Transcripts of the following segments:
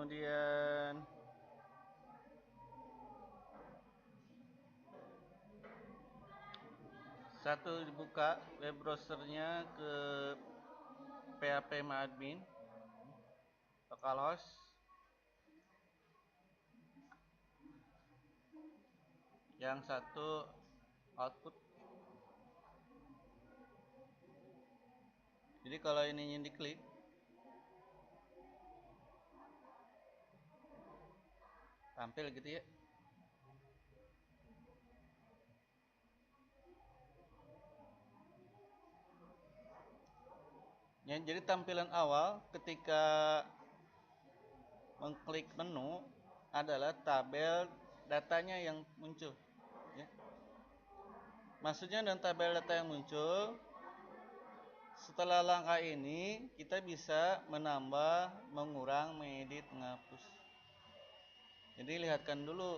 kemudian satu dibuka web browsernya ke php-admin localhost, yang satu output. Jadi kalau ini yang diklik, tampil gitu ya. Ya, jadi tampilan awal ketika mengklik menu adalah tabel datanya yang muncul ya. Maksudnya dan tabel data yang muncul, setelah langkah ini kita bisa menambah, mengurang, mengedit, menghapus. Jadi lihatkan dulu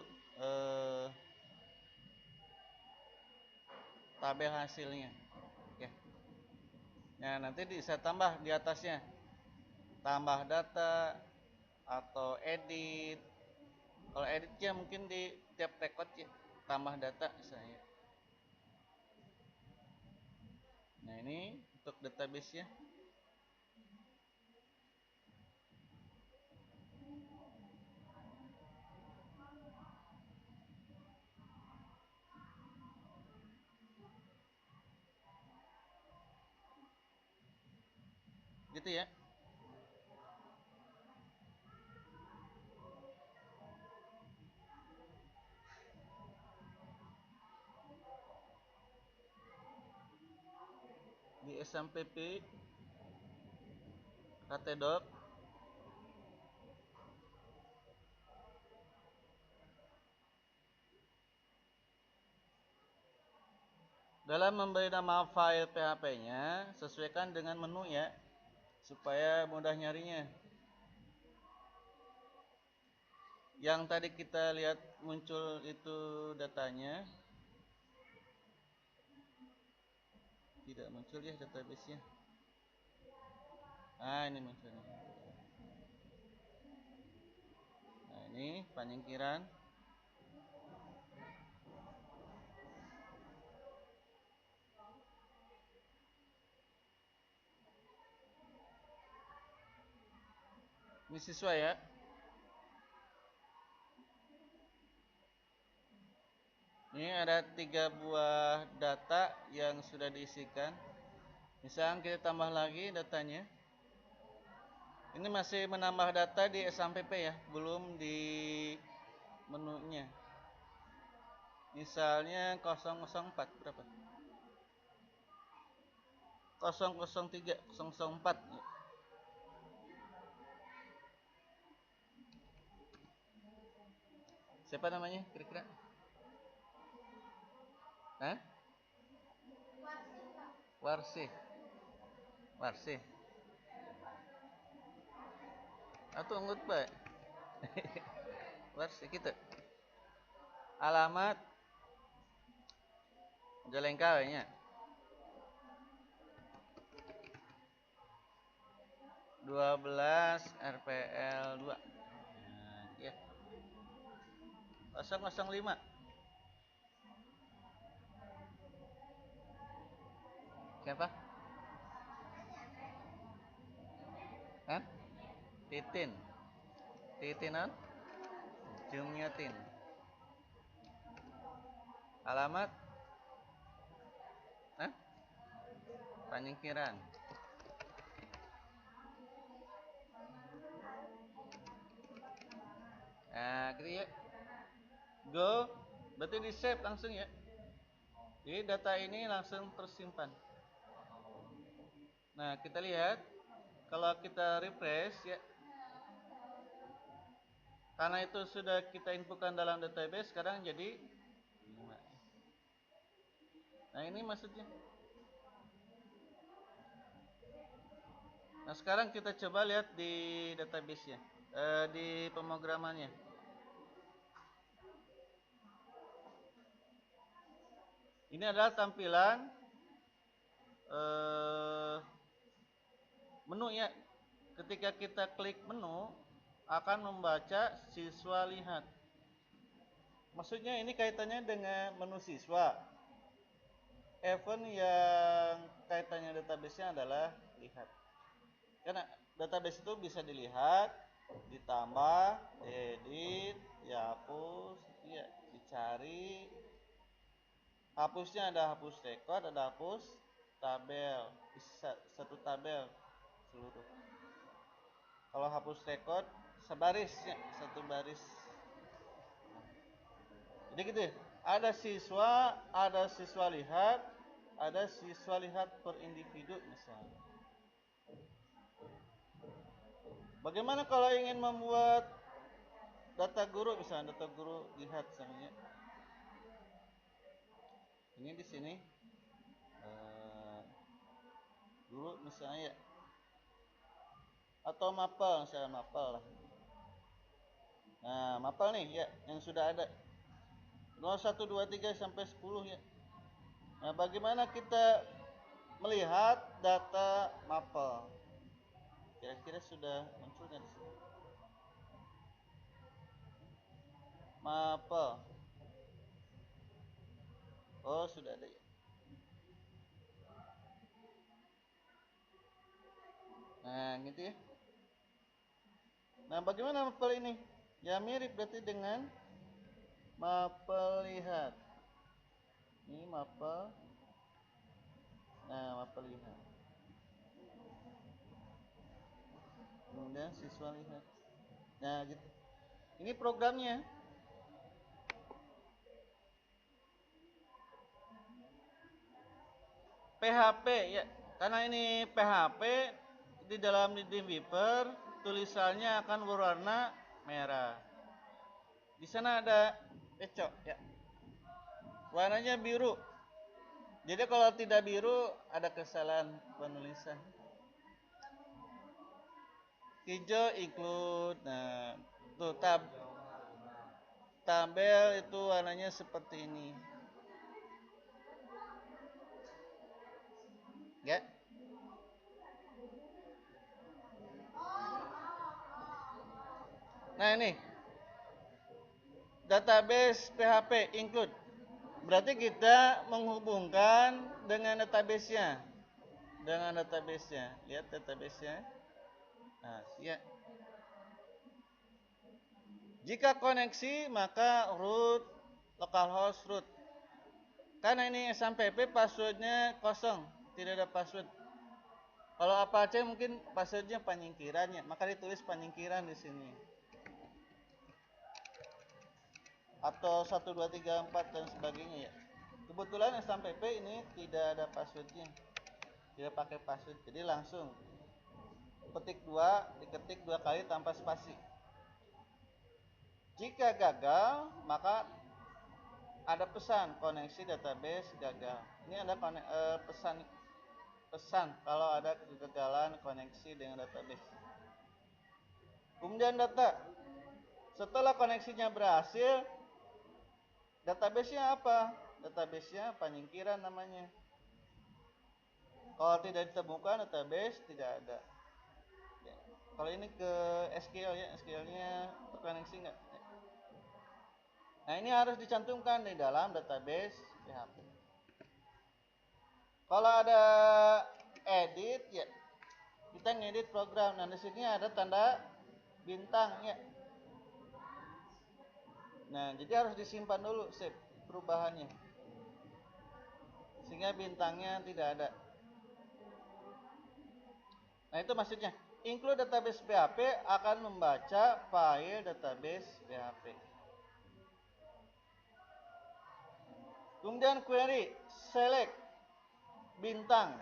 tabel hasilnya ya. Nah, nanti bisa tambah di atasnya, tambah data atau edit. Kalau editnya mungkin di tiap record ya, tambah data misalnya. Nah, ini untuk database ya. Gitu ya. Di SMPP ktdoc dalam memberi nama file PHP-nya sesuaikan dengan menu ya, supaya mudah nyarinya. Yang tadi kita lihat muncul itu datanya, tidak muncul ya database-nya. Nah, ini muncul. Nah, ini penyingkiran. Ini siswa ya. Ini ada 3 buah data yang sudah diisikan. Misalnya kita tambah lagi datanya. Ini masih menambah data di SMPP ya, belum di menunya. Misalnya 004 berapa? 003, 004. Siapa namanya kira-kira? Hah? Warsi. Warsi. Atau nggut bae. Warsi kita. Alamat Jalengka we nya. 12 RPL 2. Nah, ya. 005. Siapa? Hah? Titin. Titinan? Jumyatin. Alamat? Hah? Penyingkiran. Nah, gitu ya. Go, berarti di save langsung ya. Jadi data ini langsung tersimpan. Nah, kita lihat kalau kita refresh ya, karena itu sudah kita inputkan dalam database, sekarang jadi 5. Nah, ini maksudnya. Nah, sekarang kita coba lihat di database-nya, di pemrogramannya. Ini adalah tampilan menu ya. Ketika kita klik menu, akan membaca siswa lihat. Maksudnya ini kaitannya dengan menu siswa. Event yang kaitannya database-nya adalah lihat. Karena database itu bisa dilihat, ditambah, diedit, dihapus, ya, dicari. Hapusnya ada hapus record, ada hapus tabel, bisa satu tabel seluruh. Kalau hapus record sebaris ya, satu baris. Jadi gitu ya. Ada siswa lihat, ada siswa lihat per individu misalnya. Bagaimana kalau ingin membuat data guru misalnya, data guru lihat misalnya. Ini di sini guru misalnya ya. Atau mapel misalnya, mapel lah. Nah, mapel nih ya yang sudah ada 0, 1, 2, 3 sampai 10 ya. Nah, bagaimana kita melihat data mapel? Kira-kira sudah muncul nggak di sini? Mapel. Oh, sudah ada ya. Nah, gitu ya. Nah, bagaimana mapel ini? Ya mirip berarti dengan mapel lihat. Ini mapel. Nah, mapel lihat. Kemudian siswa lihat. Nah, gitu. Ini programnya. PHP ya. Karena ini PHP di dalam Dreamweaver tulisannya akan berwarna merah. Di sana ada pecok ya. Warnanya biru. Jadi kalau tidak biru ada kesalahan penulisan. Hijau include. Nah, tuh tabel itu warnanya seperti ini. Ya. Nah, ini database PHP include. Berarti kita menghubungkan dengan database-nya. Lihat database-nya. Nah, ya. Jika koneksi maka root localhost root. Karena ini SMPP passwordnya kosong, tidak ada password. Kalau Apache mungkin passwordnya penyingkirannya, maka ditulis penyingkiran di sini. Atau 1, 2, 3, 4 dan sebagainya ya. Kebetulan SMPP ini tidak ada passwordnya, tidak pakai password, jadi langsung diketik 2 kali tanpa spasi. Jika gagal, maka ada pesan koneksi database gagal. Ini ada pesan kalau ada kegagalan koneksi dengan database. Kemudian data. Setelah koneksinya berhasil, database-nya apa? Database-nya penyingkiran namanya. Kalau tidak ditemukan database tidak ada. Ya. Kalau ini ke SQL ya, SQL-nya terkoneksi enggak? Nah, ini harus dicantumkan di dalam database PHP. Kalau ada edit ya, kita ngedit program. Nah, di sini ada tanda bintang ya. Nah, jadi harus disimpan dulu save perubahannya. Sehingga bintangnya tidak ada. Nah, itu maksudnya. Include database PHP akan membaca file database PHP. Kemudian query select bintang.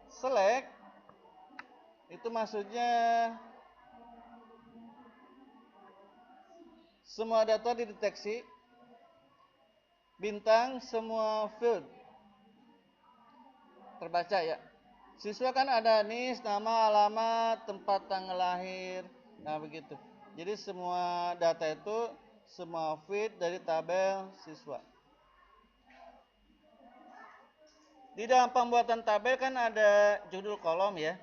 Select itu maksudnya semua data dideteksi. Bintang semua field terbaca ya. Siswa kan ada NIS, nama, alamat, tempat tanggal lahir. Nah, begitu. Jadi semua data itu semua field dari tabel siswa. Di dalam pembuatan tabel kan ada judul kolom ya.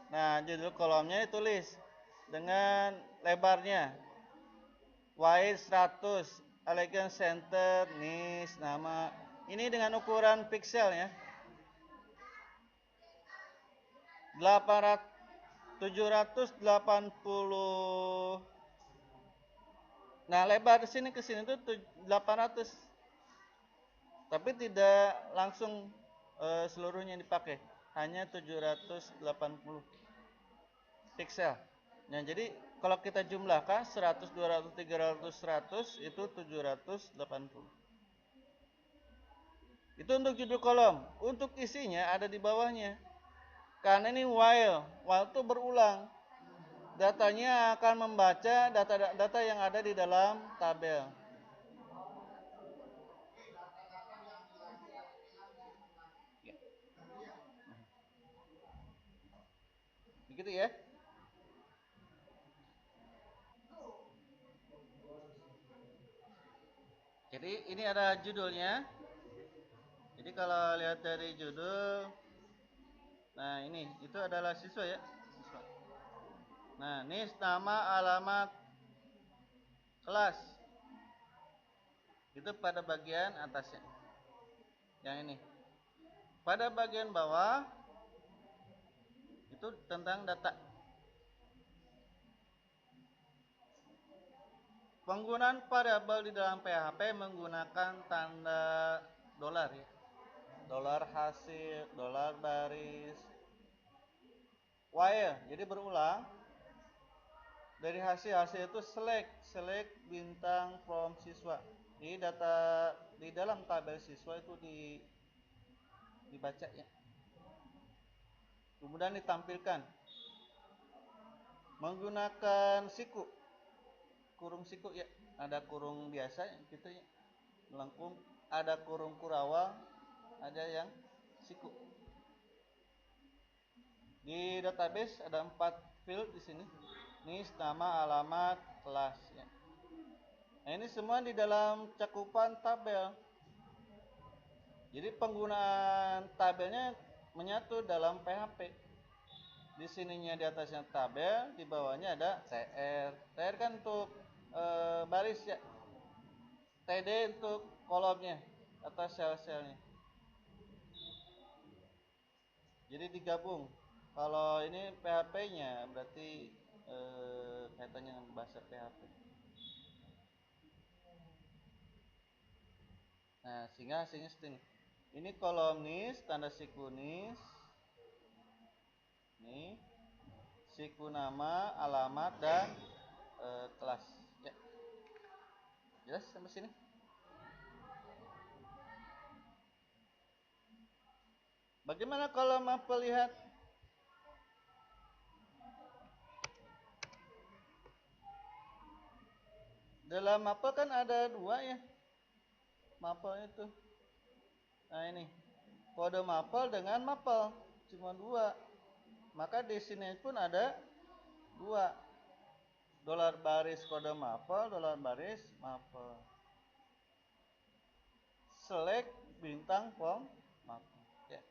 Nah, judul kolomnya ditulis dengan lebarnya. Wide 100, elegant center, nis, nama. Ini dengan ukuran pixel ya. 780. Nah, lebar di sini ke sini itu 800. Tapi tidak langsung seluruhnya dipakai. Hanya 780 pixel. Nah, jadi kalau kita jumlahkan 100, 200, 300, 100 itu 780. Itu untuk judul kolom. Untuk isinya ada di bawahnya. Karena ini while itu berulang. Datanya akan membaca data yang ada di dalam tabel. Begitu ya. Jadi ini ada judulnya. Jadi kalau lihat dari judul, nah ini itu adalah siswa ya. Siswa. Nah, ini nama, alamat, kelas. Itu pada bagian atasnya. Yang ini. Pada bagian bawah itu tentang data. Penggunaan variabel di dalam PHP menggunakan tanda dolar ya. Dolar hasil, dolar baris, while, jadi berulang. Dari hasil itu select bintang from siswa. Jadi data di dalam tabel siswa itu dibaca ya. Kemudian ditampilkan menggunakan siku, kurung siku ya. Ada kurung biasa gitu ya, melengkung. Ada kurung kurawang, ada yang siku. Di database ada 4 field di sini. Ini nama, alamat, kelas ya. Nah, ini semua di dalam cakupan tabel. Jadi penggunaan tabelnya menyatu dalam PHP. Di sininya di atasnya tabel, di bawahnya ada TR. TR kan untuk baris ya. TD untuk kolomnya atau sel-selnya. Jadi digabung. Kalau ini PHP-nya berarti kaitannya dengan bahasa PHP. Nah, sehingga hasilnya seperti ini. Ini kolom nis, tanda siku nis. Ini siku nama, alamat, dan kelas. Ya. Jelas sampai sini? Bagaimana kalau melihat dalam mapel kan ada 2 ya. Mapel itu. Nah, ini. Kode mapel dengan mapel cuma 2. Maka di sini pun ada 2. Dolar baris kode mapel, dolar baris mapel. Select bintang from mapel. Ya.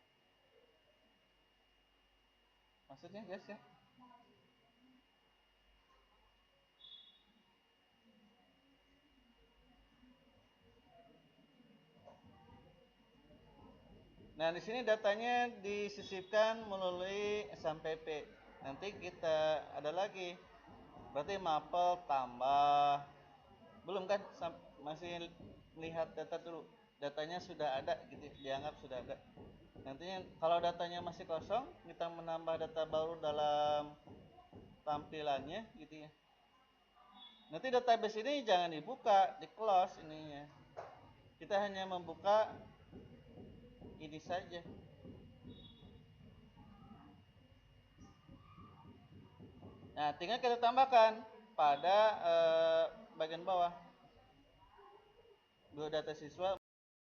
Maksudnya guys ya. Nah, di sini datanya disisipkan melalui SMPP. Nanti kita ada lagi. Berarti mapel tambah. Belum kan? Masih melihat data dulu. Datanya sudah ada gitu, dianggap sudah ada. Nantinya kalau datanya masih kosong, kita menambah data baru dalam tampilannya gitu ya. Nanti database ini jangan dibuka, di close ininya. Kita hanya membuka ini saja. Nah, tinggal kita tambahkan pada bagian bawah. Dua data siswa